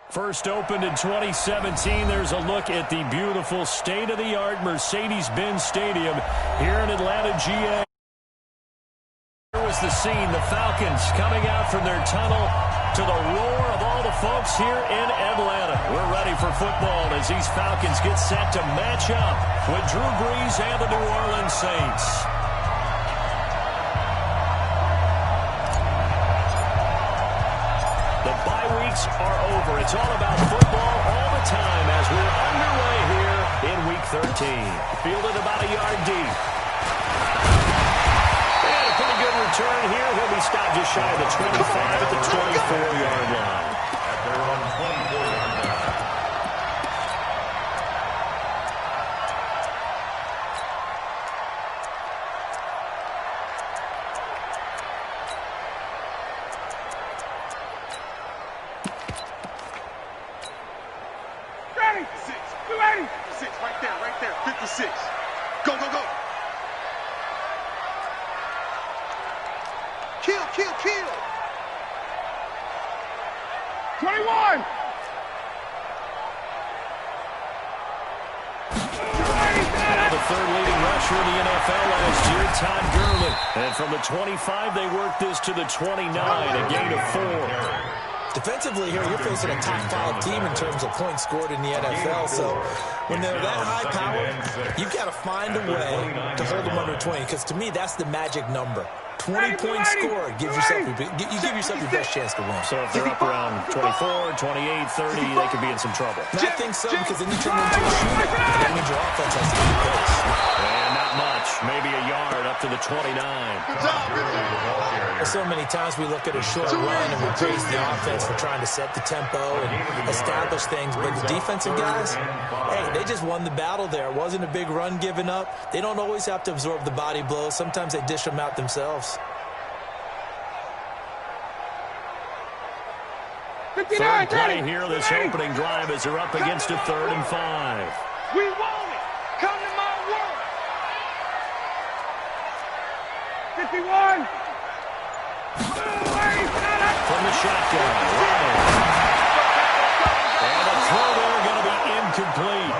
First opened in 2017. There's a look at the beautiful state-of-the-art Mercedes-Benz Stadium here in Atlanta, GA. Here was the scene, the Falcons coming out from their tunnel to the roar of all the folks here in Atlanta. We're ready for football as these Falcons get set to match up with Drew Brees and the New Orleans Saints. The bye weeks are over. It's all about football all the time as we're underway here in Week 13. Fielded about a yard deep. And a pretty good return here. He'll be stopped just shy of the 25 at the 24-yard line. At their own 24-yard line. Kill. 21. Now the third leading rusher in the NFL last year, Todd Gurley. And from the 25, they worked this to the 29, a gain of 4. Defensively here, you're facing a top-5 team in terms of points scored in the NFL. So when they're that high-powered, you've got to find a way to hold them under 20. Because to me, that's the magic number. 20 points scored gives yourself you give yourself your best chance to win. So if they're up around 24, 28, 30, they could be in some trouble. And I think so, because then you turn into a shooter. And that means your offense has to keep pace. And not much. Maybe a yard up to the 29. So many times we look at a short run and we praise the offense for trying to set the tempo and establish things. But the defensive guys, hey, they just won the battle there. It wasn't a big run given up. They don't always have to absorb the body blows. Sometimes they dish them out themselves. Third play here, this opening drive as they're up against a 3rd and 5. We want it. Come to my world. 51. From the shotgun, Ryan. And the throw there going to be incomplete.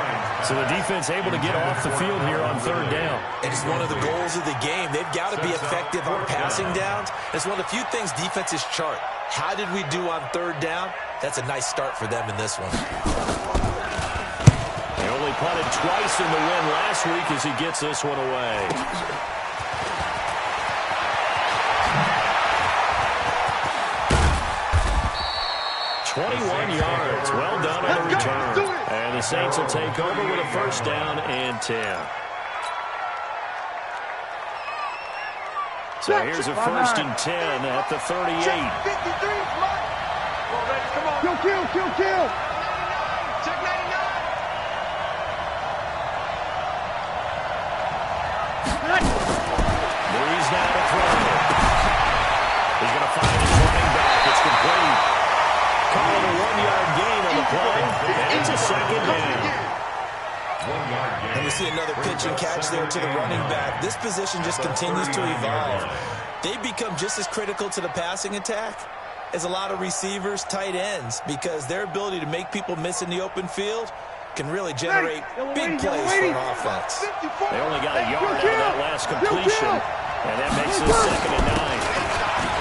So the defense able to get off the field here on 3rd down. And it's one of the goals of the game. They've got to be effective on passing downs. It's one of the few things defenses chart. How did we do on 3rd down? That's a nice start for them in this one. They only punted twice in the win last week as he gets this one away. $21 yards. Well done on the return. And the Saints will take over with a 1st down and 10. So here's a 1st and 10 at the 38. 53. Come on. Kill. Check 99. Brees now to throw. He's going to find his running back. It's complete. Calling a 1-yard gain on the play. And it's a 2nd down. And we see another pitch and catch there to the running back. This position just continues to evolve. They become just as critical to the passing attack as a lot of receivers, tight ends, because their ability to make people miss in the open field can really generate big plays for an offense. They only got a yard out of that last completion, and that makes it 2nd and 9.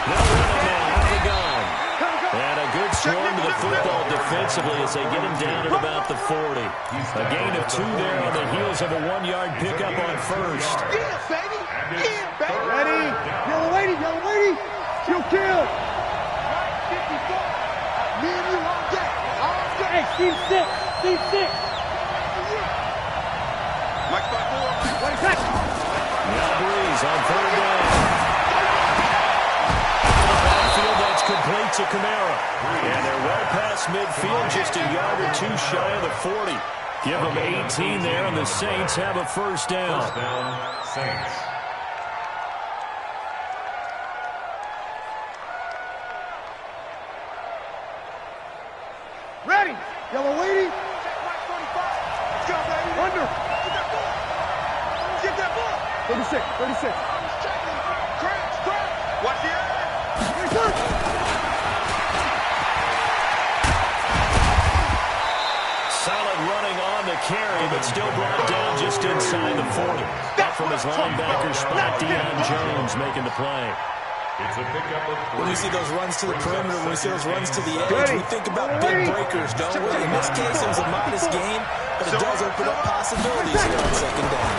They'll run it now out of the gun. And a good swarm to the football defensively as they get him down at about the 40. A gain of 2 there on the heels of a 1-yard pickup on 1st. Yeah, baby. Ready. Yellow lady. Kill. Me and you all day. Hey, Steve 6. Mike 5-4. 20 seconds. Now Brees on 3rd down. Backfield, that's complete to Kamara. And they're well past midfield, just a yard or 2 shy of the 40. Give them 18 there, and the Saints have a 1st down. First down, Saints. Ready. Yellow lady. Let's go, baby. Under. Get that ball. 36. Crash. Watch the eye. the carry, but still brought down just inside the 40. That from his linebacker spot, Deion Jones making the play. It's a pickup of 3. When we see those runs to the perimeter, when we see those runs to the edge, we think about big breakers, don't we? In this case, it was a modest gain, but it does open up possibilities here on second down.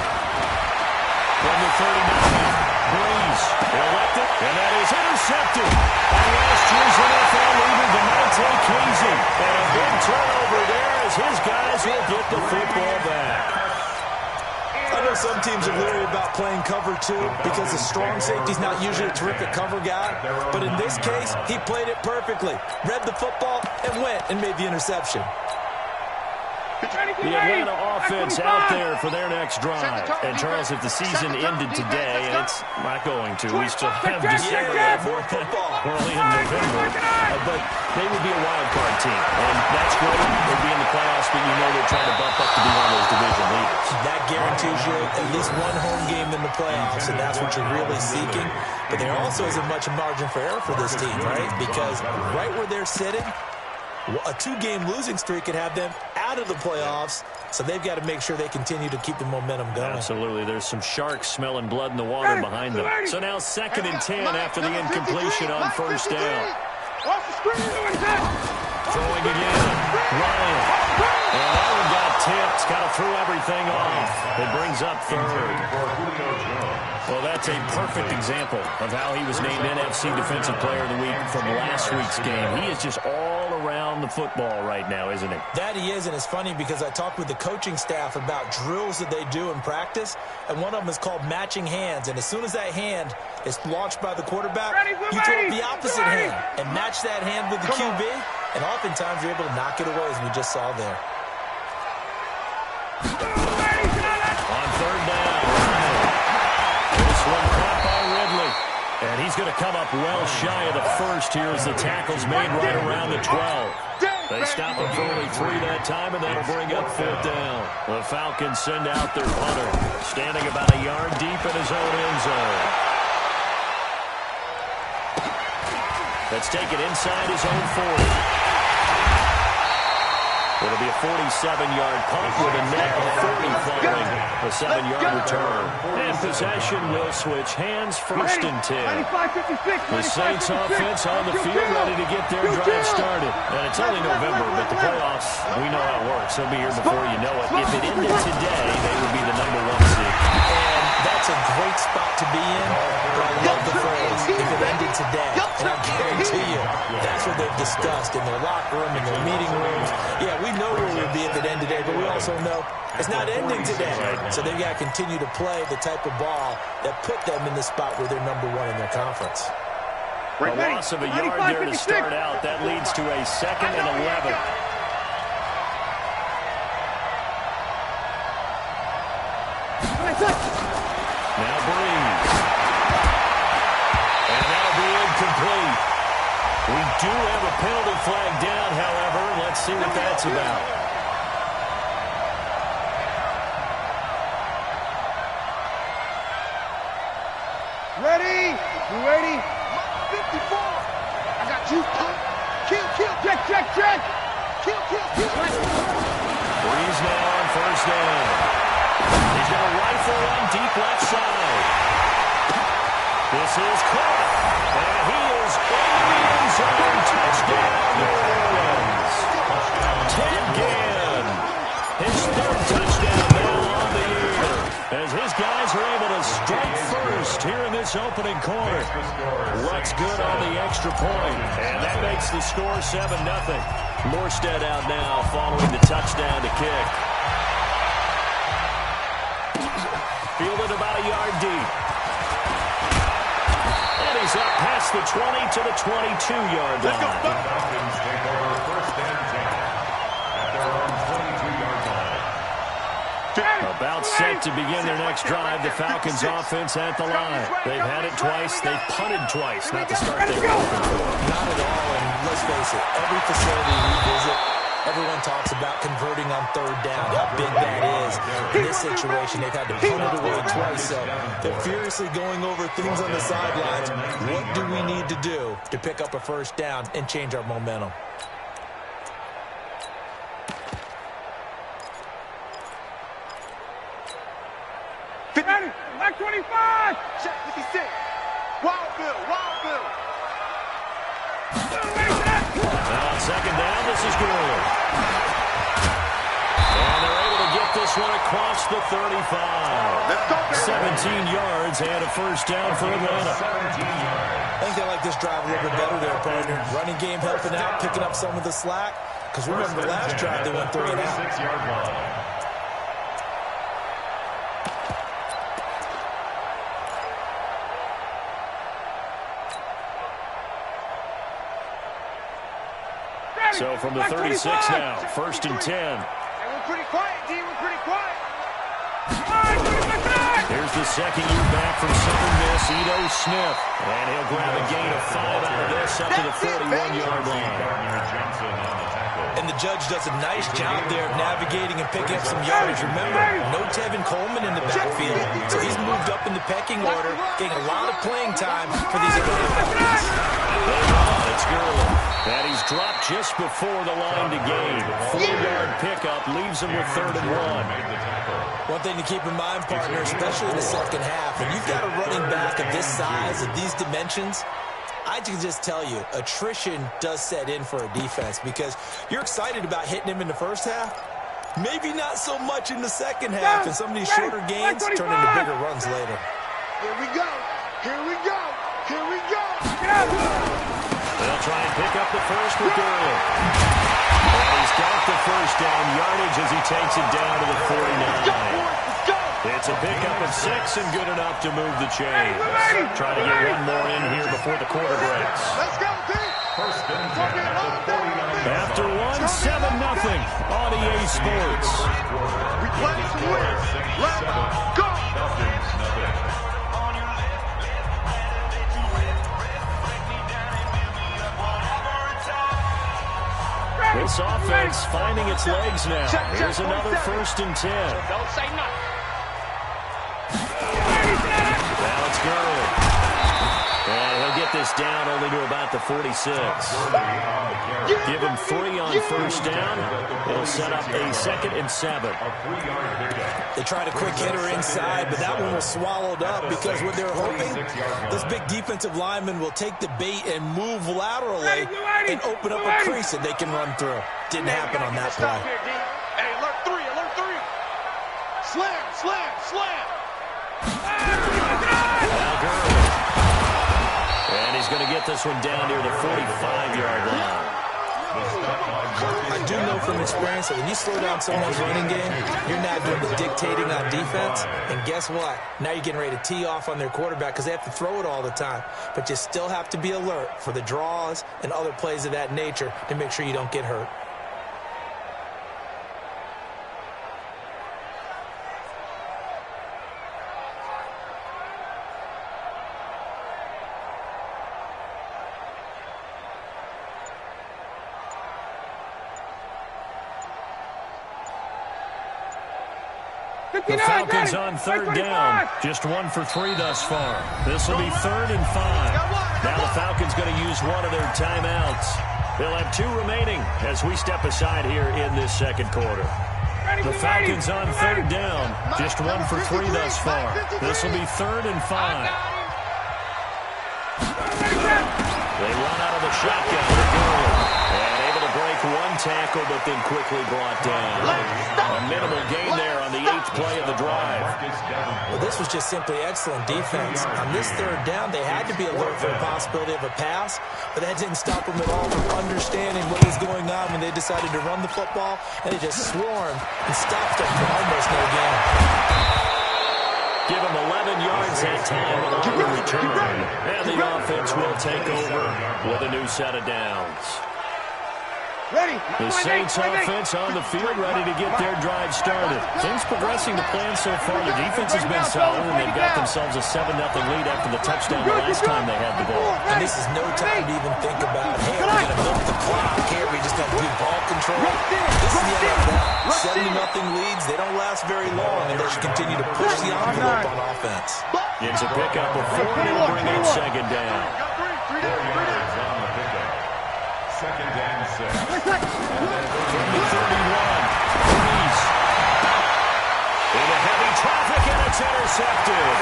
From the 39, Breeze, he'll let it, and that is intercepted. And last year's NFL leader, DeMonte Casey. And a big turnover there as his guys will get the football back. I know some teams are leery about playing cover two because the strong safety's not usually a terrific cover guy. But in this case, he played it perfectly. Read the football and went and made the interception. The Atlanta offense out there for their next drive. And, Charles, if the season ended today, and it's not going to, we still have December early in November, but they would be a wild card team. And that's great. They'd be in the playoffs, but you know they're trying to bump up to be one of those division leaders. That guarantees you at least one home game in the playoffs, and that's what you're really seeking. But there also isn't much margin for error for this team, right? Because right where they're sitting, a two-game losing streak could have them out of the playoffs, so they've got to make sure they continue to keep the momentum going. Absolutely. There's some sharks smelling blood in the water behind them. So now 2nd and 10 after the incompletion on first down. Throwing again. Ryan. And that one got tipped. Kind of threw everything off. It brings up 3rd. Well, that's a perfect example of how he was named NFC Defensive Player of the Week from last week's game. He is just all around the football right now, isn't he? That he is, and it's funny because I talked with the coaching staff about drills that they do in practice, and one of them is called matching hands. And as soon as that hand is launched by the quarterback, you throw the opposite hand and match that hand with the QB, and oftentimes you're able to knock it away, as we just saw there. On 3rd down, this one caught by Ridley. And he's going to come up well shy of the first here as the tackle's made right around the 12. They stop him for only 3 that time, and that'll bring up 4th down. The Falcons send out their punter, standing about a yard deep in his own end zone. Let's take it inside his own 40. It'll be a 47-yard punt with a net of 40 following a 7-yard return. And possession will switch hands, 1st and 10. The Saints offense on the field ready to get their drive started. And it's only November, but the playoffs, we know how it works. They'll be here before you know it. If it ended today, they would be the number 1 seed. And that's a great spot to be in. But I love the phrase, if it ended today. And I guarantee you, that's what they've discussed in their locker room, in their meeting rooms. Yeah, we know where we'll be if it ended today, but we also know it's not ending today. So they've got to continue to play the type of ball that put them in the spot where they're number 1 in their conference. A loss of a yard there to start out. That leads to a 2nd and 11. Now Breeze. And that'll be incomplete. We do have a penalty flag down, however. Let's see what that's about. Ready? You ready? 54. I got you. Kill. Check. Kill. Breeze now on 1st down. He's going to rifle one deep left side. This is caught. And he is in the end zone. Touchdown, New Orleans. Ted Ginn. His 3rd touchdown now on the year. As his guys are able to strike first here in this opening quarter. Looks good on the extra point. And that makes the score 7-0. Morstead out now following the touchdown to kick. Fielded about a yard deep. And he's up past the 20 to the 22-yard line. Falcons take over 1st and 10 at their own 22-yard line. About set to begin their next drive. The Falcons offense at the line. They've had it twice. They've punted twice. Not the start they were hoping for. Not at all, and let's face it, every facility we visit, everyone talks about converting on 3rd down, how big that is. In this situation, they've had to punt it away twice, so they're furiously going over things on the sidelines. What do we need to do to pick up a 1st down and change our momentum? 50. Back 25. Check 56. Wild Bill. Wild Bill. Now on second down, this is Gurley. And they're able to get this one across the 35. Let's go, baby. 17 yards and a first down for Atlanta. 17 yards. I think they like this drive a little bit better there, partner. Running game helping out, picking up some of the slack. Because remember, the last drive they went 3 and out. 36-yard line. So from the 36 now, first and 10. Hey, we're pretty quiet, D. We're pretty quiet. Here's the second year back from Southern Miss, Ito Smith. And he'll grab a gain of 5 out of this up to the 41-yard line. Johnson on the tackle. And the judge does a nice job there of navigating and picking up some yardage. Remember, no Tevin Coleman in the backfield, so he's moved up in the pecking order, getting a lot of playing time for these Atlanta Falcons. It's Gurley. And he's dropped just before the line to gain. 4-yard pickup leaves him with 3rd and 1. One thing to keep in mind, partner, especially in the second half, when you've got a running back of this size, of these dimensions, I can just tell you, attrition does set in for a defense because you're excited about hitting him in the first half. Maybe not so much in the second half, and some of these shorter gains turn into bigger runs later. Here we go. Here we go. Here we go. They'll try and pick up the first with Gurley. And he's got the first down yardage as he takes it down to the 49. It's a pickup of 6 and good enough to move the chains. Trying to get one more in here before the quarter breaks. Let's go, D. First and 10 at the 49. After one, 7-0 on EA Sports. We play to win. Let's go. This offense finding its legs now. Here's another first and 10. Don't say nothing. Now it's Gurley. And he'll get this down only to about the 46. Give him 3 on first down. It'll set up a 2nd and 7. They tried a quick hitter inside, but that one was swallowed up because what they're hoping, this big defensive lineman will take the bait and move laterally and open up a crease that they can run through. Didn't happen on that play. Hey, alert 3, alert 3. Slam, slam, slam. Now Gurley. And he's going to get this one down near the 45-yard line. I do know from experience that when you slow down someone's running game, you're not doing the dictating on defense. And guess what? Now you're getting ready to tee off on their quarterback because they have to throw it all the time. But you still have to be alert for the draws and other plays of that nature to make sure you don't get hurt. The Falcons on 3rd down. Just 1 for 3 thus far. This will be 3rd and 5. Now the Falcons going to use one of their timeouts. They'll have 2 remaining as we step aside here in this second quarter. The Falcons on 3rd down. Just 1 for 3 thus far. This will be 3rd and 5. They run out of the shotgun. And able to break 1 tackle, but then quickly brought down. A minimal gain there on the 8th play of the drive. Well, this was just simply excellent defense. On this 3rd down, they had to be alert for the possibility of a pass, but that didn't stop them at all from understanding what was going on when they decided to run the football, and they just swarmed and stopped them for almost no gain. Give him 11 yards that time on the return. And the offense will take over with a new set of downs. Ready. The Saints offense on the field ready to get their drive started. Things progressing to plan so far. Their defense has been solid, and they've got themselves a 7-0 lead after the touchdown the last time they had the ball. And this is no time to even think about, hey, we're going to milk the clock here. We just got to do ball control. This is the NFL. 7-0 leads. They don't last very long, and they should continue to push the envelope on offense. It's a pickup of 4, and it'll bring in 2nd down. 4 yards on the pickup. 2nd and 6. From the 31, Breeze. Into heavy traffic, and it's intercepted.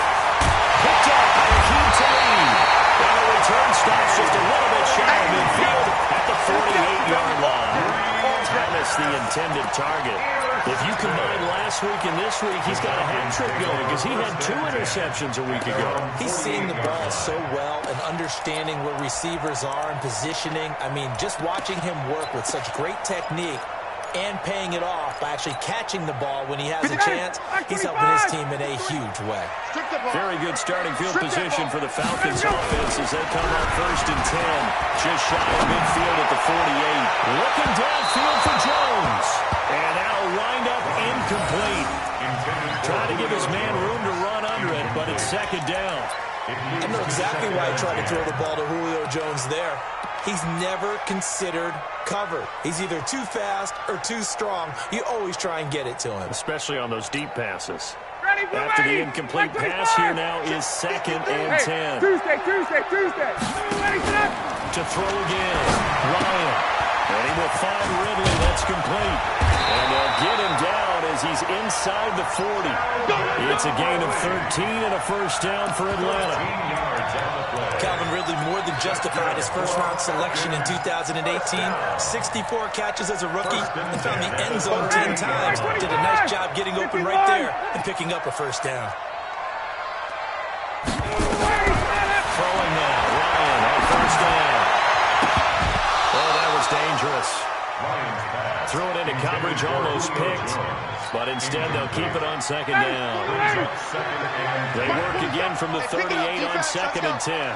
Picked up by Akeem Talib. And the return stops just a little bit shy of midfield at the 48-yard line. Thomas, the intended target. If you combine last week and this week, he's got a hat trick going because he had 2 interceptions a week ago. He's seeing the ball so well and understanding where receivers are and positioning. I mean, just watching him work with such great technique and paying it off by actually catching the ball when he has a chance, he's helping his team in a huge way. Very good starting field position for the Falcons offense as they come up 1st and 10. Just shy of midfield at the 48. Looking downfield for Jones. And that'll wind up incomplete. Trying to give his man room to run under it, but it's 2nd down. I know exactly why he tried to throw the ball to Julio Jones there. He's never considered cover. He's either too fast or too strong. You always try and get it to him. Especially on those deep passes. After the incomplete pass, here now is 2nd and 10. Tuesday. To throw again. Ryan. And he will find Ridley. That's complete. And they'll get him down as he's inside the 40. It's a gain of 13 and a 1st down for Atlanta. Calvin Ridley more than justified his first-round selection in 2018. 64 catches as a rookie and found the end zone 10 times. Did a nice job getting open right there and picking up a 1st down. Throwing now. Ryan on 1st down. Oh, that was dangerous. Threw it into coverage, almost picked. But instead, they'll keep it on 2nd down. They work again from the 38 on 2nd and 10.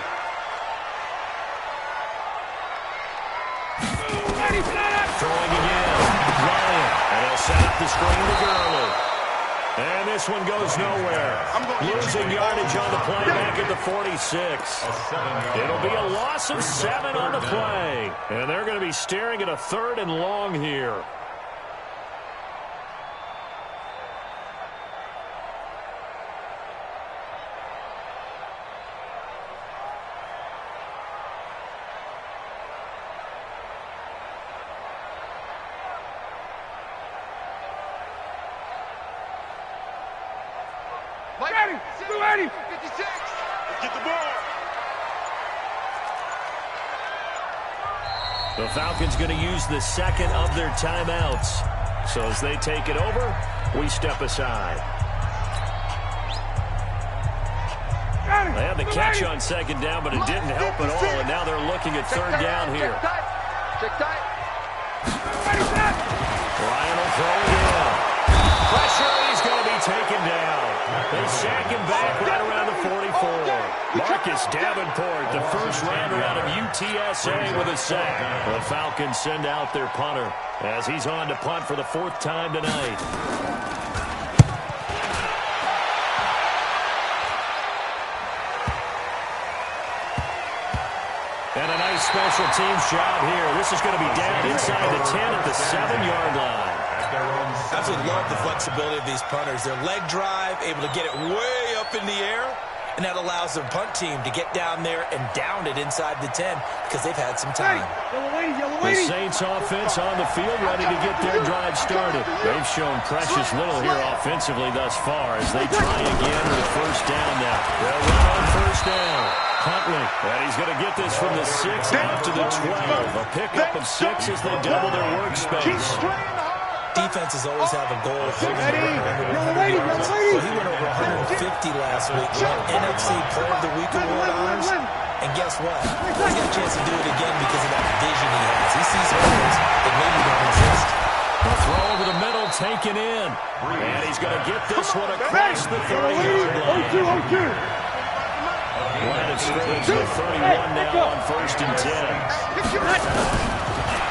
Throwing again. Ryan. And they'll set up the screen to Gurley. And this one goes nowhere. Losing yardage on the play back at the 46. It'll be a loss of 7 on the play. And they're going to be staring at a 3rd and long here. Ready. 56. Get the ball. The Falcons going to use the 2nd of their timeouts. So as they take it over, we step aside. They had the catch on 2nd down, but it didn't help at all. And now they're looking at 3rd down here. Check tight. Ryan will throw again. Pressure, he's going to be taken down. They sack him back right around the 44. Marcus Davenport, the first rounder out of UTSA with a sack. The Falcons send out their punter as he's on to punt for the 4th time tonight. And a nice special teams job here. This is going to be down inside the 10 at the 7-yard line. Absolutely love the flexibility of these punters. Their leg drive, able to get it way up in the air, and that allows the punt team to get down there and down it inside the 10 because they've had some time. The Saints offense on the field ready to get their drive started. They've shown precious little here offensively thus far as they try again with 1st down now. They'll run on 1st down. Huntley, and he's going to get this from the 6 out to the 12. A pickup of 6 as they double their workspace. Defenses always have a goal of holding the ball. So he went over 150 last week. NFC Player of the Week award honors. And guess what? He's got a chance to do it again because of that vision he has. He sees holes that maybe don't exist. A throw over the middle, taken in. And he's going to get this one across the 30-yard line. Line of scrimmage to 31 now on 1st and 10.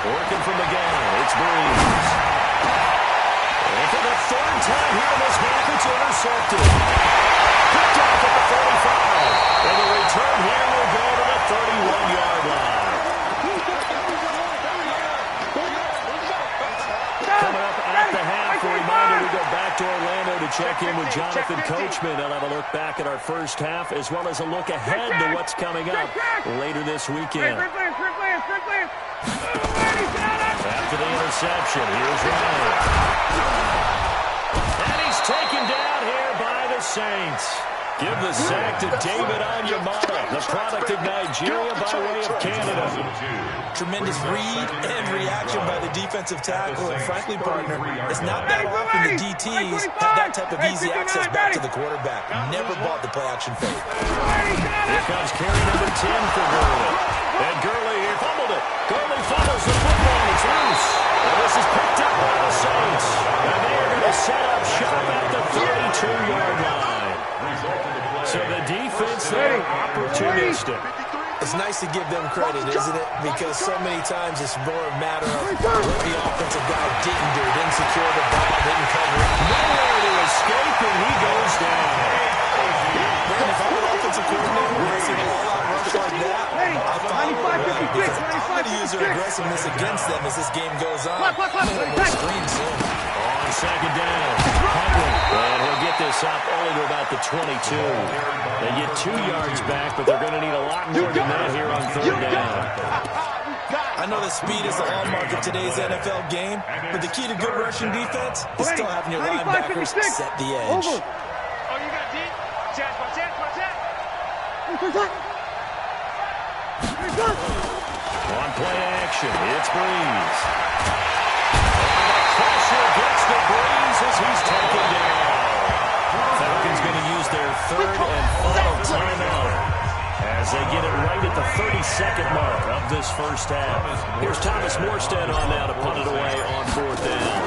Working from the gun, it's Breeze. And for the 3rd time here in this half, it's intercepted. Picked off at the 45. And the return here will go to the 31-yard line. Coming up at the half, a reminder, we go back to Orlando to check in with Jonathan Coachman. They'll have a look back at our first half as well as a look ahead to what's coming up later this weekend. After the interception, here's Ryan. And he's taken down here by the Saints. Give the sack to David Onyemata, the product of Nigeria by way of Canada. Tremendous read and reaction by the defensive tackle. And frankly, partner, it's not that often the DTs have that type of easy access back to the quarterback. Never bought the play-action fake. Here comes carry number 10 for Gurley. And Gurley, he fumbled it. Gurley fumbles the football. It's loose. And this is picked up by the Saints. And they are going to set up shop at the 32-yard line. So the defense there, opportunistic. It's nice to give them credit, isn't it? Because so many times it's more a matter of what the offensive guy didn't do. Didn't secure the ball, didn't cover it. Nowhere to escape, and he goes down. Man, if I'm an offensive coordinator and I see an all-out rush like that, I follow it right. Because I'm going to use their aggressiveness against them as this game goes on. I'm going to screen soon. On second down, Huntley, and he'll get this up only to about the 22. They get 2 yards back, but they're going to need a lot more than that here on third down. I know that speed is the hallmark of today's NFL game, but the key to good rushing defense is still having your linebackers set the edge. Oh, you got deep. Watch out. On play action, it's Breeze. Pressure gets the Breeze as he's taken down. Falcons going to use their third and final timeout as they get it right at the 32nd mark of this first half. Here's Thomas Morstead on now to punt it away on fourth down.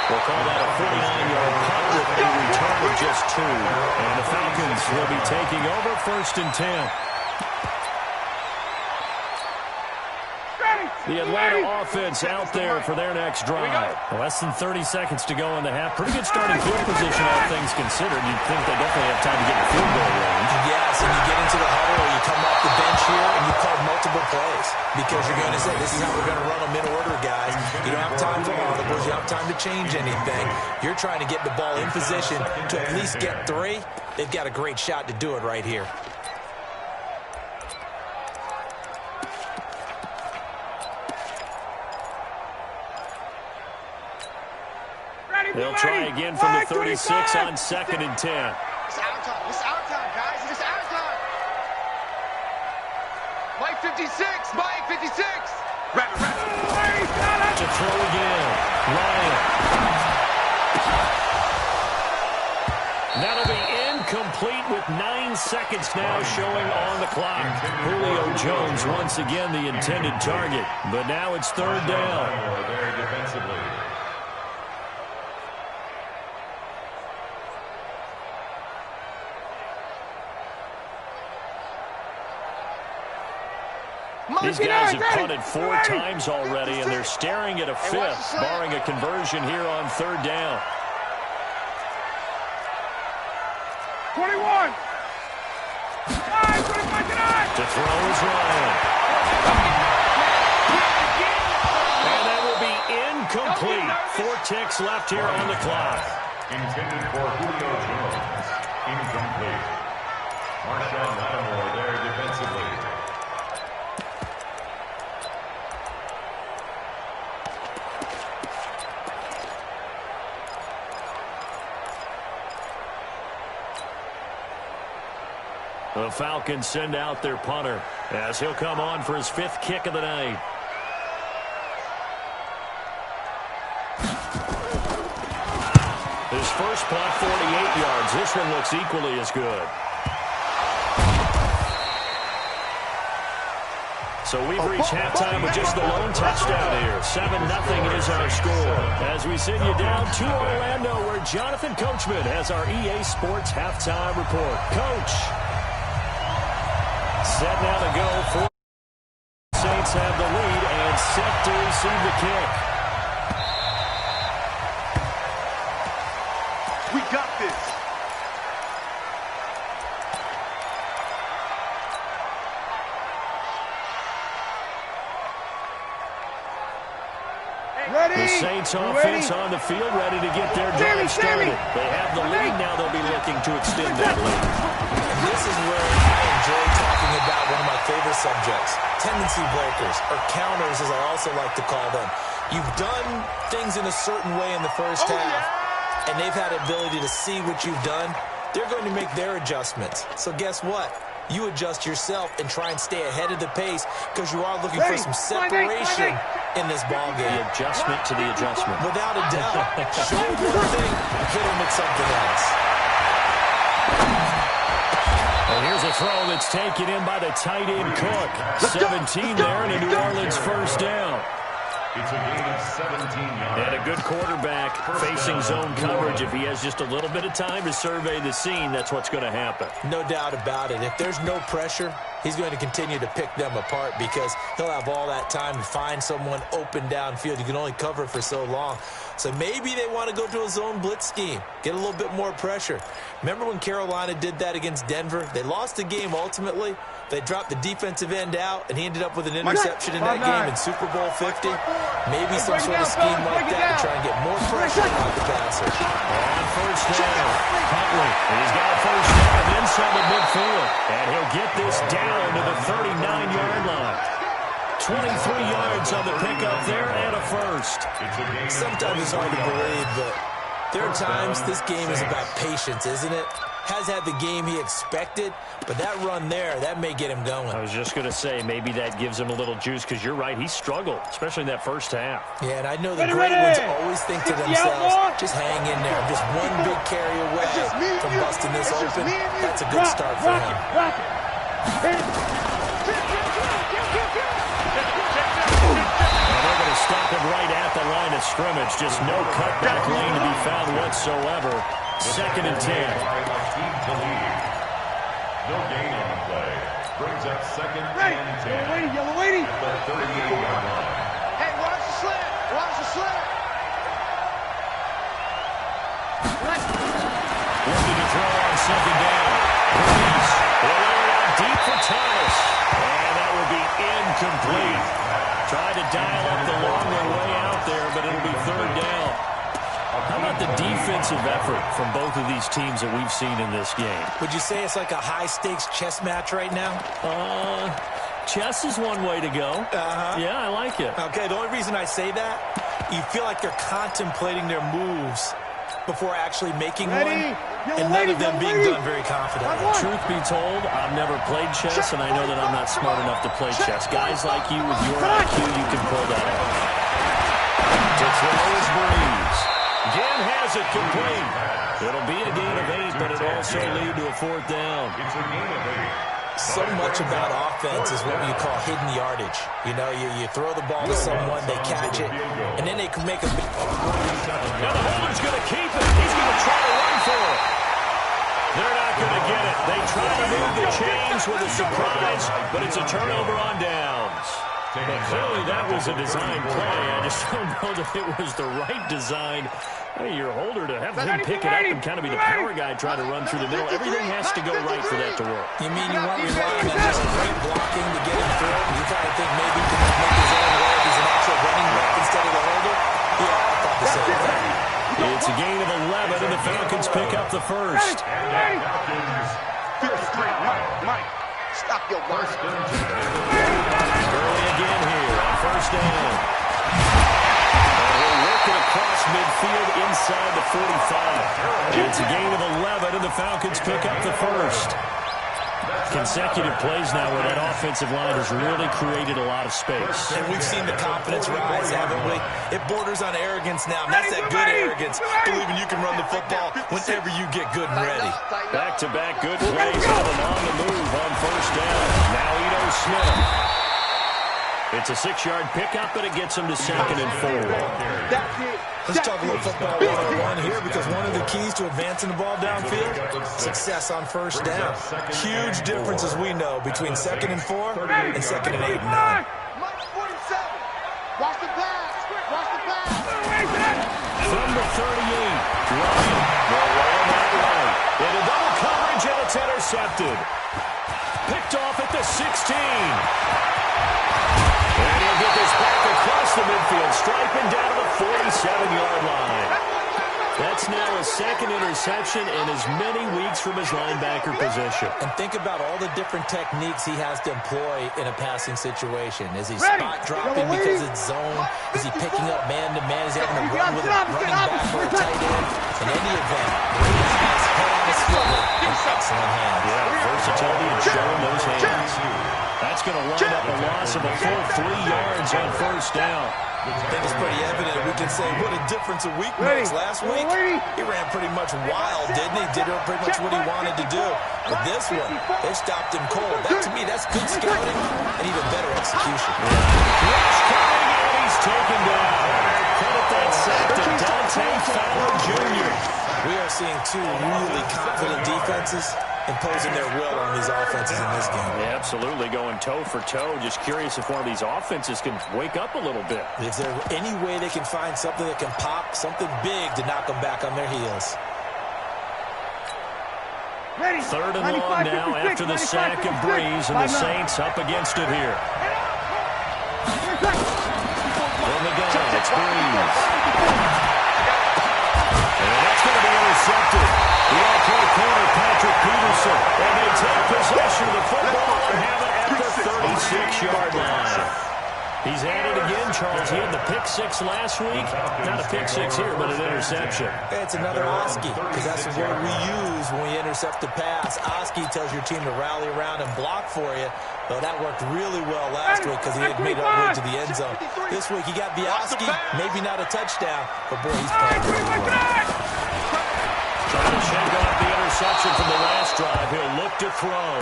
We'll call that a 49-yard punt with a return of just 2. And the Falcons will be taking over first and 10. The Atlanta offense out there for their next drive. Less than 30 seconds to go in the half. Pretty good starting field position, all things considered. You'd think they definitely have time to get in field goal range. Yes, and you get into the huddle or you come off the bench here and you call multiple plays because you're going to say, this is how we're going to run them in order, guys. You don't have time for audibles. You don't have time to change anything. You're trying to get the ball in position to at least get 3. They've got a great shot to do it right here. They'll try again from the 36 on second and 10. It's our time. It's our time, guys. It's our time. Mike 56. Mike 56. To throw again. Ryan. That'll be incomplete with 9 seconds now showing on the clock. Julio Jones once again the intended target. But now it's third down. There defensively. These guys have punted 4 times already, and they're staring at a 5th, barring a conversion here on third down. 21. To throw is Ryan. And that will be incomplete. 4 ticks left here on the clock. Intended for Julio Jones. Incomplete. Marshawn Lattimore there defensively. The Falcons send out their punter as he'll come on for his 5th kick of the night. His first punt, 48 yards. This one looks equally as good. So we've reached halftime with just the lone touchdown here. 7-0 is our score. As we send you down to Orlando, where Jonathan Coachman has our EA Sports halftime report. Coach. Set now to go for Saints have the lead and set to receive the kick. We got this. Ready? The Saints offense on the field, ready to get their drive started. They have the lead, now they'll be looking to extend that lead. This is where I enjoy talking about one of my favorite subjects, tendency breakers, or counters as I also like to call them. You've done things in a certain way in the first half, and they've had the ability to see what you've done. They're going to make their adjustments. So guess what? You adjust yourself and try and stay ahead of the pace because you are looking for some separation in this ball game. The adjustment to the adjustment. Without a doubt. Show them one thing, hit them with something else. And here's a throw that's taken in by the tight end Cook. 17 there and a New Orleans first down. It's a gain of 17 yards. And a good quarterback facing zone coverage. If he has just a little bit of time to survey the scene, that's what's going to happen. No doubt about it. If there's no pressure, he's going to continue to pick them apart because he'll have all that time to find someone open downfield. You can only cover for so long. So maybe they want to go to a zone blitz scheme, get a little bit more pressure. Remember when Carolina did that against Denver? They lost the game ultimately. They dropped the defensive end out, and he ended up with an interception in that game in Super Bowl 50. Maybe some sort of scheme like that to try and get more pressure on the passer. On first down, Huntley. And he's got a first down inside the midfield. And he'll get this down to the 39-yard line. 23 yards on the pickup there and a first. Sometimes it's hard to believe, but there are times this game is about patience, isn't it? Has had the game he expected, but that run there, that may get him going. I was just going to say, maybe that gives him a little juice because you're right, he struggled, especially in that first half. Yeah, and I know the great ones always think to themselves, just hang in there. Just one big carry away from busting this open. That's a good start for him. They're going to stop him right at the line of scrimmage. Just no cutback lane to be found whatsoever. Second and 10. No gain on the play. Brings up second and 10. Yellow lady. At the 38-yard line. Hey, watch the slant. Watch the slant. Looking to throw on second down. Breeze. They'll lay it out deep for Thomas. And that will be incomplete. Tried to dial up the longer way out there, but it'll be third down. How about the defensive effort from both of these teams that we've seen in this game? Would you say it's like a high-stakes chess match right now? Chess is one way to go. Yeah, I like it. Okay, the only reason I say that, you feel like they're contemplating their moves before actually making one, and none of them being done very confidently. Truth be told, I've never played chess, and I know that I'm not smart enough to play chess. Guys like you with your IQ, you can pull that off. To throw is Breeze. Again has it complete. It'll be a gain of 8, but it'll also lead to a fourth down. It's a gain of 8. So much about offense is what you call hidden yardage. You know, you throw the ball to someone, they catch it, and then they can make a big... Now the holder's going to keep it. He's going to try to run for it. They're not going to get it. They try to move the chains with a surprise, but it's a turnover on downs. But clearly that was a design play. I just don't know that it was the right design. Hey, your holder to have him pick it up and kind of be the power guy trying to run through the middle. Everything has to go right for that to work. You mean you weren't relying on just great blocking to get him through? You kind of think maybe he can make his own way if he's an actual running back instead of the holder? Yeah, I thought the same thing. It's a gain of 11, and the Falcons pick up the first. Mike, stop your work. Early again here on first down. We'll work it across midfield inside the 45. It's a gain of 11, and the Falcons pick up the first. Consecutive plays now where that offensive line has really created a lot of space. And we've seen the confidence rise, haven't we? It borders on arrogance now, and that's that good arrogance, believing you can run the football whenever you get good and ready. Back-to-back good plays of them on the move on first down. Now Ito Smith. It's a 6-yard pickup, but it gets him to second and 4. Let's talk a little football 101 here, because one of the keys to advancing the ball downfield, success on first down. Huge difference, as we know, between second and 4 and second and 8 and 9. Watch the pass. Watch the pass. From the 38, Ryan will roll that right. Into double coverage, and it's intercepted. Picked off at the 16. And he'll get this back across the midfield, striping down to the 47-yard line. That's now a second interception in as many weeks from his linebacker position. And think about all the different techniques he has to employ in a passing situation. Is he spot dropping because it's zone? Is he picking up man-to-man? Is he having to run with a running back or a tight end? In any event, Brady has head on his shoulder and excellent hands. Yeah, versatility and showing those hands. That's going to wind up a loss of a full 3 yards on first down. I think it's pretty evident. We can say what a difference a week makes. Last week, he ran pretty much wild, didn't he? Did pretty much what he wanted to do. But this one, they stopped him cold. That, to me, that's good scouting and even better execution. Rush coming, and he's taken down. Credit that sack to Dante Fowler Jr. We are seeing two really confident defenses imposing their will on these offenses in this game. Yeah, absolutely, going toe for toe. Just curious if one of these offenses can wake up a little bit. Is there any way they can find something that can pop, something big to knock them back on their heels? Third and long now after the sack of Breeze, and the Saints up against it here. From the gun, it's Breeze. And that's going to be intercepted. The all-pro corner, Patrick Peterson. And they take possession of the football and have it at the 36-yard line. He's at it again, Charles. He had the pick six last week. Not a pick six here, but an interception. It's another Oski, because that's the word we use when we intercept a pass. Oski tells your team to rally around and block for you. Well, that worked really well last week because he had made it all the way to the end zone. This week, he got Oski, maybe not a touchdown, but boy, he's playing really well. Trying to shake off the interception from the last drive. He'll look to throw.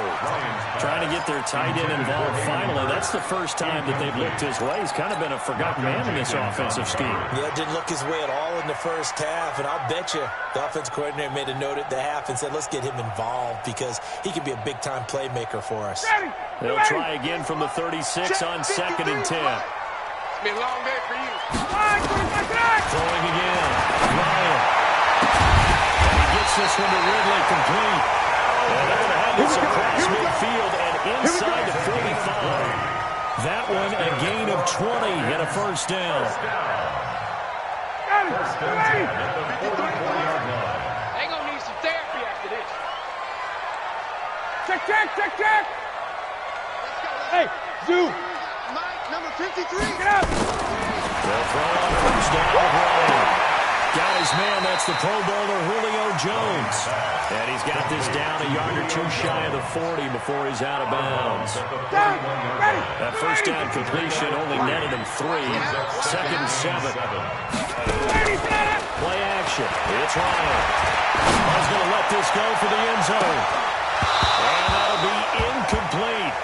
Trying to get their tight end involved finally. That's the first time that they've looked his way. He's kind of been a forgotten man in this offensive scheme. Yeah, didn't look his way at all in the first half. And I'll bet you the offense coordinator made a note at the half and said, let's get him involved because he could be a big-time playmaker for us. They'll try again from the 36 on 2nd and 10. It's been a long day for you. Throwing again. Ryan. Gets this one to Ridley complete. And they're going to have this across midfield and inside the 45. That one a gain of 20 and a first down. First and 10 at the 44-yard line. They're going to need some therapy after this. Check. Hey, Zoo. Mike, number 53. Get out. They'll throw on first down with Ryan. Got his man, that's the Pro Bowler Julio Jones. And he's got this down a yard or two shy of the 40 before he's out of bounds. That first down completion only netted him 3. 2nd and 7. Play action. It's Ryan. He's going to let this go for the end zone. And that'll be incomplete.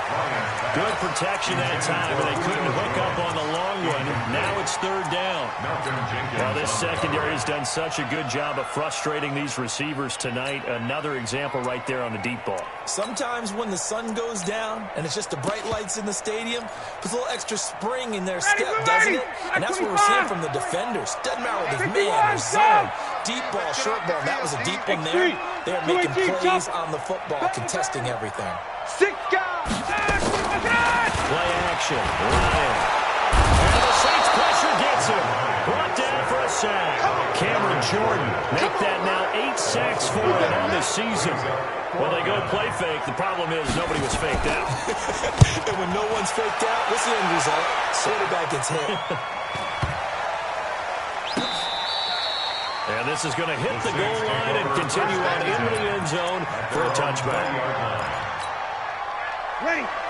Good protection that time, but they couldn't hook up on the long one. Now it's 3rd down. Well, this secondary has done such a good job of frustrating these receivers tonight. Another example right there on the deep ball. Sometimes when the sun goes down and it's just the bright lights in the stadium, puts a little extra spring in their step, doesn't it? And that's what we're seeing from the defenders. Doesn't matter with his man or zone. Deep ball, short ball. That was a deep one there. They're making plays on the football, contesting everything. 6 guys. Play action. Ryan. And the Saints pressure gets him. Brought down for a sack. Cameron Jordan make that now 8 sacks for him on this season. Well, they go play fake. The problem is nobody was faked out. And when no one's faked out, what's the end result? Quarterback gets hit. And this is going to hit the goal line and continue on into the end zone for a touchback.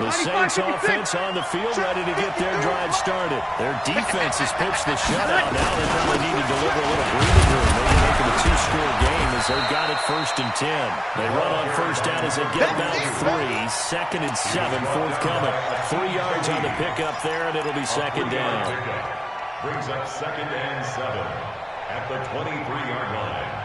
The Saints offense on the field, ready to get their drive started. Their defense has pitched the shutout. Now they probably need to deliver a little breathing room. Maybe make it a 2-score game as they've got it 1st and 10. They run on first down as they get about 3. 2nd and 7 forthcoming. 3 yards on the pickup there, and it'll be 2nd down. Brings up 2nd and 7 at the 23-yard line.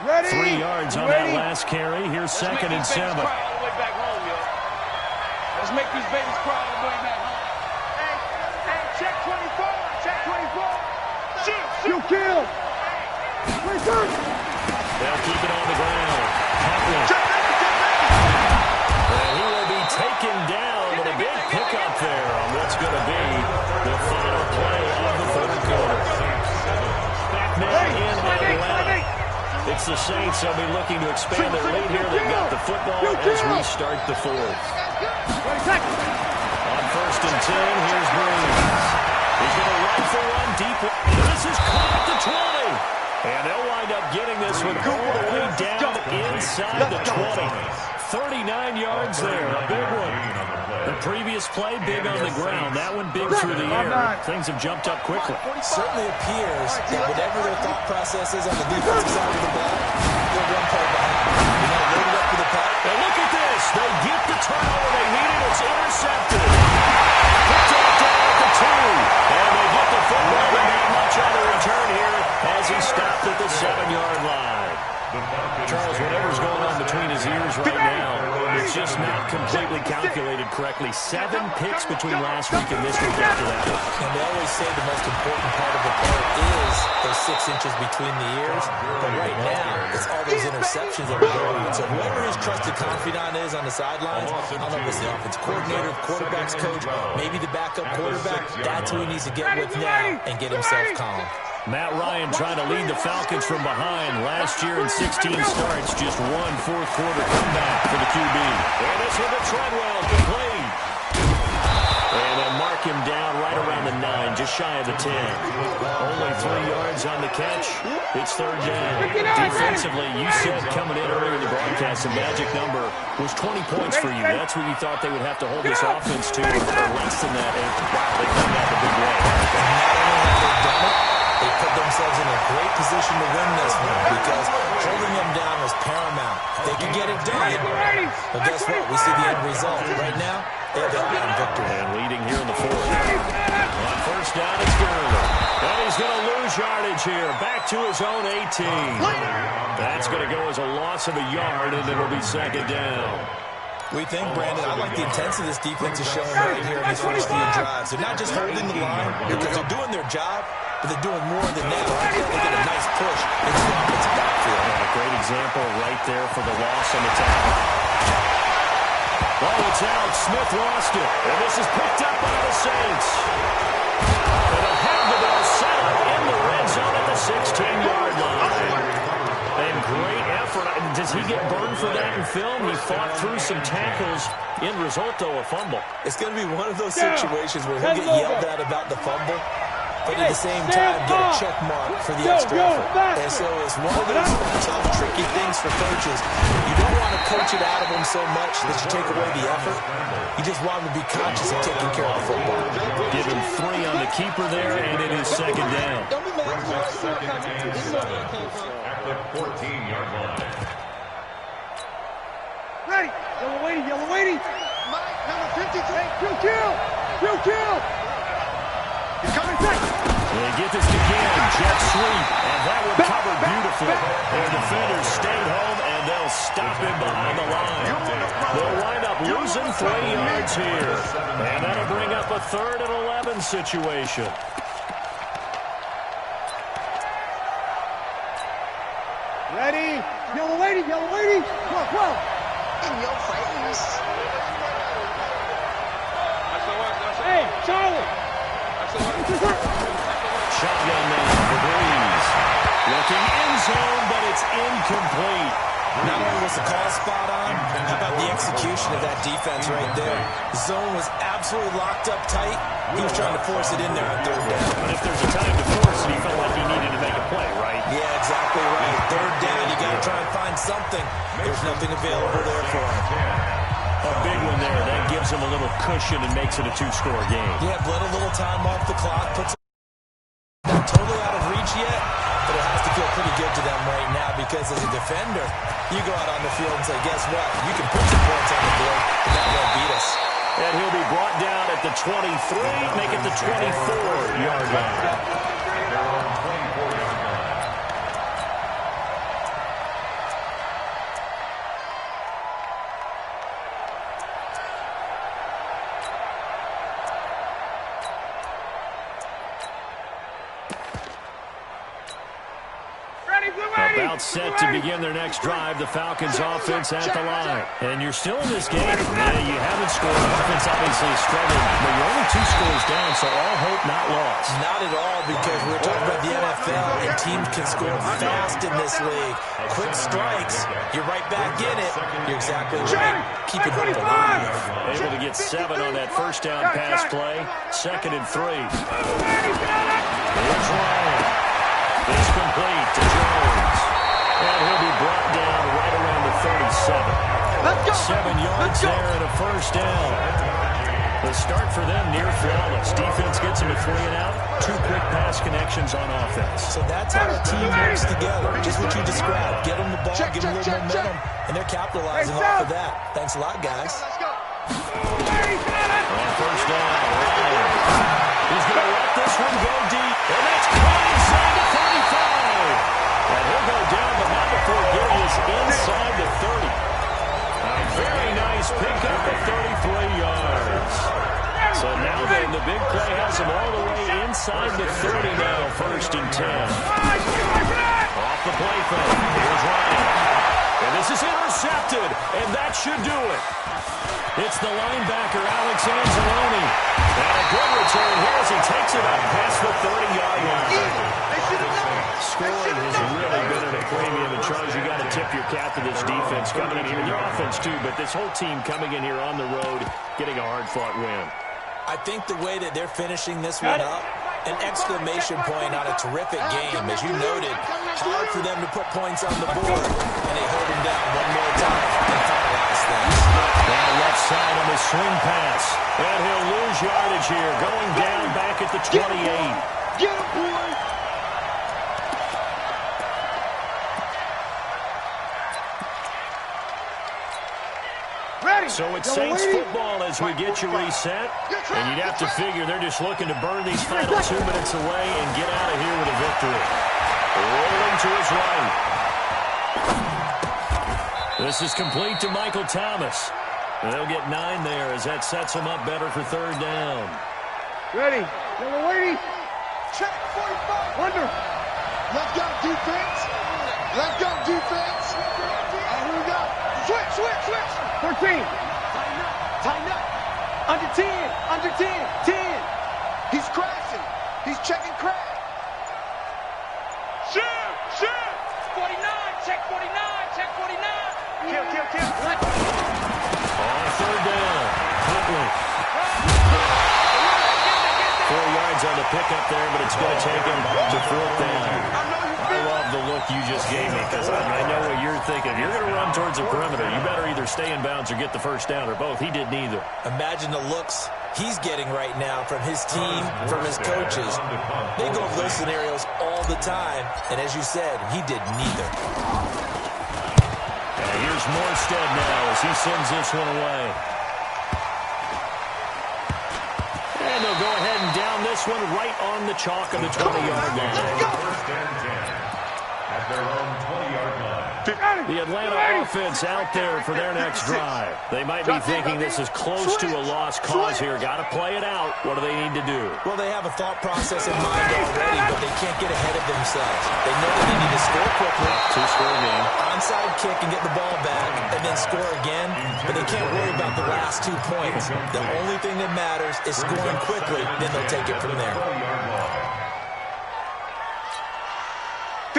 3 yards on that last carry. Here's 2nd and 7. Let's make these babies cry all the way back home. Hey, check 24. Check 24. Shoot. Kill. Return. They'll keep it on the ground. And he will be taken down with a big pickup there on what's going to be the final play of the It's the Saints. They'll be looking to expand their lead here. They've got the football as we start the fourth. On 1st and 10, here's Breeze. He's going to run for one deep. This is caught at the 20. And they'll wind up getting this one all the way down inside the 20. 39 yards there, a big one. The previous play, big on the ground. That one big through the air. Things have jumped up quickly. Certainly appears that whatever their thought process is on the defensive side of the ball, they'll run play behind. You know, load it up with the pass. And look at this. They get the turnover they needed. It's intercepted. Picked off down at the 2. And they get the football. And not much on the return here as he stopped at the 7-yard line. Charles, whatever's going on between his ears right now, it's just not completely calculated correctly. 7 picks between last week and this week after that. And they always say the most important part of the play is those 6 inches between the ears. But right now, it's all those interceptions that are going on. So whoever his trusted confidant is on the sidelines, I don't know if it's the offensive coordinator, quarterback's coach, maybe the backup quarterback, that's who he needs to get with now and get himself calm. Matt Ryan trying to lead the Falcons from behind. Last year in 16 starts, just one fourth-quarter comeback for the QB. And this one to Treadwell, complete. And they'll mark him down right around the 9, just shy of the 10. Only 3 yards on the catch. It's 3rd down. Defensively, you said coming in earlier in the broadcast, the magic number was 20 points for you. That's what you thought they would have to hold this offense to, or less than that. And wow, they come out the big way. They put themselves in a great position to win this one because holding them down was paramount. They could get it done, but guess what? We see the end result. Right now, they have the eye on victory. And leading here in the 4th. On 1st down, it's Gurley. And he's going to lose yardage here. Back to his own 18. That's going to go as a loss of a yard, and it'll be 2nd down. We think, Brandon, I like the intensity this defense is showing right here in these first few drives. They're not just holding the line because they're doing their job, but they're doing more than that. Right there, they get a nice push into the offensive backfield. And a great example right there for the loss on the tackle. Well, it's out. Smith lost it. And this is picked up by the Saints. And they'll have the ball set up in the red zone at the 16-yard line. And great effort. Does he get burned for that in film? He fought through some tackles. End result, though, a fumble. It's going to be one of those situations where he'll get yelled at about the fumble, but at the same time get a check mark for the extra effort. And so it's one of those tough, tricky things for coaches. You don't want to coach it out of them so much that you take away the effort. You just want them to be conscious of taking care of the football. Give him 3 on the keeper there, and it is 2nd down. At the 14-yard line. Ready. Yellow waiting. Mike, number 52. Kill. He's coming back. They get this again. Jet sweep. And that one covered beautifully. Their defenders stayed home, and they'll stop him behind the line. They'll wind up losing 3 yards here. And that'll bring up a 3rd and 11 situation. Ready. Yellow waiting. Well. In your face. Hey, Charlie. Shotgun now for Breeze. Looking end zone, but it's incomplete. Not only was the call spot on, how about the execution of that defense right there? The zone was absolutely locked up tight. He was trying to force it in there on 3rd down. But if there's a time to force it, he felt like he needed to make a play, right? Yeah, exactly right. 3rd down, you got to try and find something. There's nothing available there for him. A big one there. That gives him a little cushion and makes it a 2-score game. Yeah, bled a little time off the clock. Puts not totally out of reach yet, but it has to feel pretty good to them right now because as a defender, you go out on the field and say, guess what? You can put some points on the board, but that won't beat us. And he'll be brought down at the 23, make it the 24-yard line. set to begin their next drive. The Falcons offense at the line. And you're still in this game. Yeah, you haven't scored. Offense obviously is struggling, but you're only 2 scores down, so all hope not lost. Not at all, because we're talking about the NFL, and teams can score fast in this league. Quick strikes, you're right back in it. You're exactly right. Keeping hope alive. Able to get 7 on that first down pass play. 2nd and 3. Here's Ryan. It's complete to Jones. And he'll be brought down right around the 37. 7 yards there and a first down. The start for them near flawless. Defense gets them a 3 and out. 2 quick pass connections on offense. So that's how a team works together. Just what you described. Get them the ball, give them a little momentum, and they're capitalizing off of that. Thanks a lot, guys. On first down, Ryan. He's going to let this one go deep. And that's caught inside the 35. And he'll go down, but not before getting us inside the 30. A very nice pickup of 33 yards. So now then, the big play has him all the way inside the 30 now, 1st and 10. Off the play fake. Here's Ryan. And this is intercepted, and that should do it. It's the linebacker, Alex Anzalone. And a good return here as he takes it up past the 30-yard line. Scoring has really been at a premium, and Charles, you got to tip your cap to this defense coming in here. Your offense, too, but this whole team coming in here on the road, getting a hard-fought win. I think the way that they're finishing this one up, an exclamation point on a terrific game. As you noted, hard for them to put points on the board, and they hold them down one more time and finalize things. Now left side on the swing pass, and he'll lose yardage here, going down back at the 28. Get him, boy! So it's Saints football as we get you reset. And you'd have to figure they're just looking to burn these final 2 minutes away and get out of here with a victory. Rolling to his right. This is complete to Michael Thomas. They'll get 9 there as that sets them up better for 3rd down. Ready. Yellow lady. Check 45. Wonder. Let's go, defense. Let's go, defense. Here we go. Switch, switch, switch. 13. Tighten up. Under 10. Under 10. 10. He's crashing. He's checking crash. Shoot. Shoot. 49. Check 49. Check 49. Kill, kill, kill. On 3rd down. Huntley. 4 yards on the pickup there, but it's going to take him to 4th down. I love the look you just gave me because I know what you're thinking. If you're going to run towards the perimeter, you better either stay in bounds or get the first down, or both. He did neither. Imagine the looks he's getting right now from his team, from his coaches. They go over those scenarios all the time, and as you said, he did neither. And here's Morstead now as he sends this one away. And they'll go ahead and down this one right on the chalk of the 20-yard line. First and 10 at their own 20-yard line. The Atlanta offense out there for their next drive. They might be thinking this is close to a lost cause here. Got to play it out. What do they need to do? Well, they have a thought process in mind already, but they can't get ahead of themselves. They know that they need to score quickly. 2-score game. Onside kick and get the ball back, and then score again. But they can't worry about the last 2 points. The only thing that matters is scoring quickly, then they'll take it from there.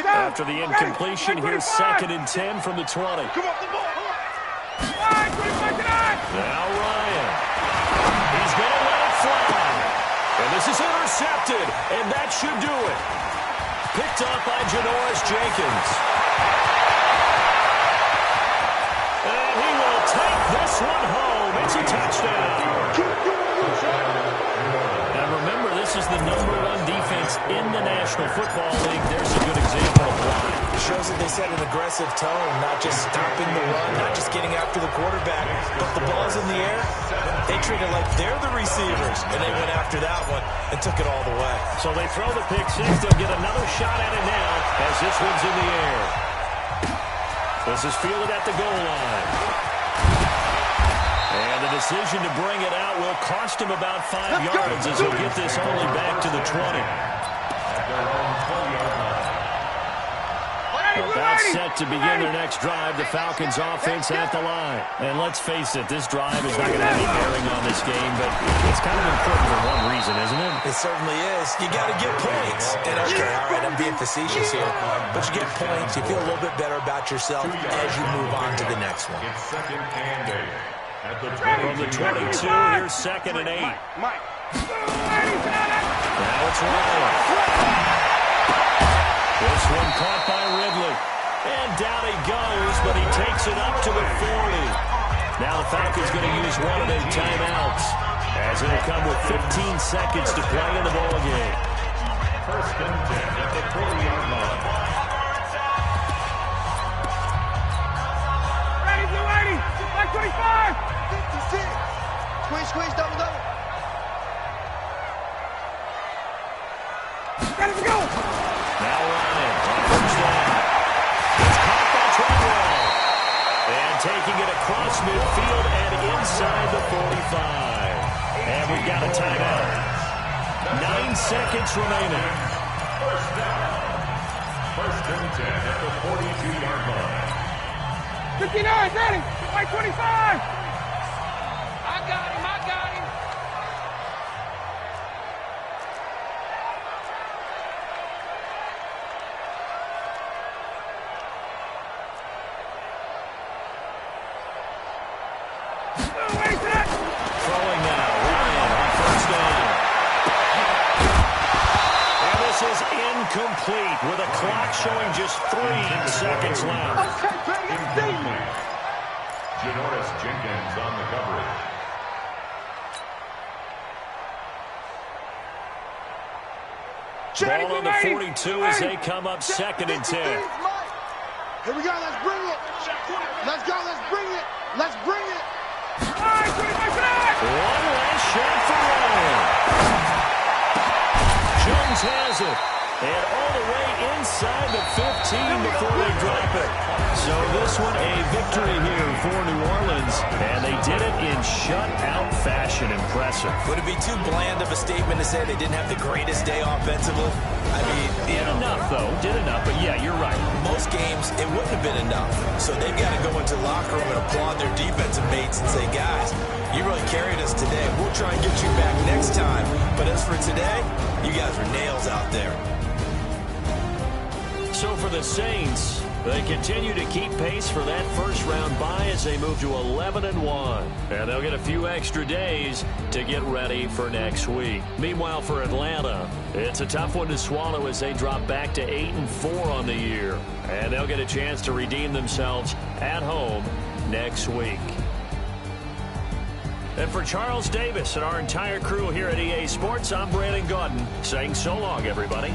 After the incompletion, here's 2nd and 10 from the 20. Come on, the ball. Now Ryan. He's going to let it fly. And this is intercepted, and that should do it. Picked up by Janoris Jenkins. And he will take this one home. It's a touchdown. And remember, this is the #1 defense in the National Football League. There's a good example of why. It shows that they set an aggressive tone, not just stopping the run, not just getting after the quarterback, but the ball's in the air. They treat it like they're the receivers, and they went after that one and took it all the way. So they throw the pick six. They'll get another shot at it now as this one's in the air. This is fielded at the goal line. And the decision to bring it out will cost him about 5 yards as he'll get this only back to the 20. At their own 20-yard line. About set to begin their next drive, the Falcons offense at the line. And let's face it, this drive is not going to have any bearing on this game, but it's kind of important for one reason, isn't it? It certainly is. You got to get points. And okay, all right, I'm being facetious here, but you get points, you feel a little bit better about yourself as you move on to the next one. It's second and 8. At the From the 22, here's second and 8. Now it's Riley. This one caught by Ridley. And down he goes, but he takes it up to the 40. Now the Falcons going to use one of their timeouts, as it'll come with 15 seconds to play in the ball game. First and 10 at the 40-yard line. Ready, blue 80. Back 25. 56. Squeeze, double. Ready to go. Now Ryan on first down. It's caught by Treadwell. And taking it across midfield and inside the 45. And we've got a timeout. 9 seconds remaining. First down. First and 10 at the 42-yard line. 59, ready. Back 25. I got him. Throwing now. Ryan on first down. And this is incomplete with a clock showing just 3 seconds left. Incomplete. Janoris Jenkins on the coverage. Ball on the 42 as they come up second and 10. Here we go. Let's bring it. Let's go. Let's bring it. Let's bring it. One last shot for Ryan. Jones has it. And all the way inside the 15 before they drop it. So this one a victory here for New Orleans. And they did it in shutout fashion. Impressive. Would it be too bland of a statement to say they didn't have the greatest day offensively? I mean, Did enough, though. Did enough. But, yeah, you're right. most games, it wouldn't have been enough. So they've got to go into the locker room and applaud their defensive mates and say, guys, you really carried us today. We'll try and get you back next time. But as for today, you guys are nails out there. So for the Saints, they continue to keep pace for that first-round bye as they move to 11-1. And they'll get a few extra days to get ready for next week. Meanwhile, for Atlanta, it's a tough one to swallow as they drop back to 8-4 on the year. And they'll get a chance to redeem themselves at home next week. And for Charles Davis and our entire crew here at EA Sports, I'm Brandon Gaudin saying so long, everybody.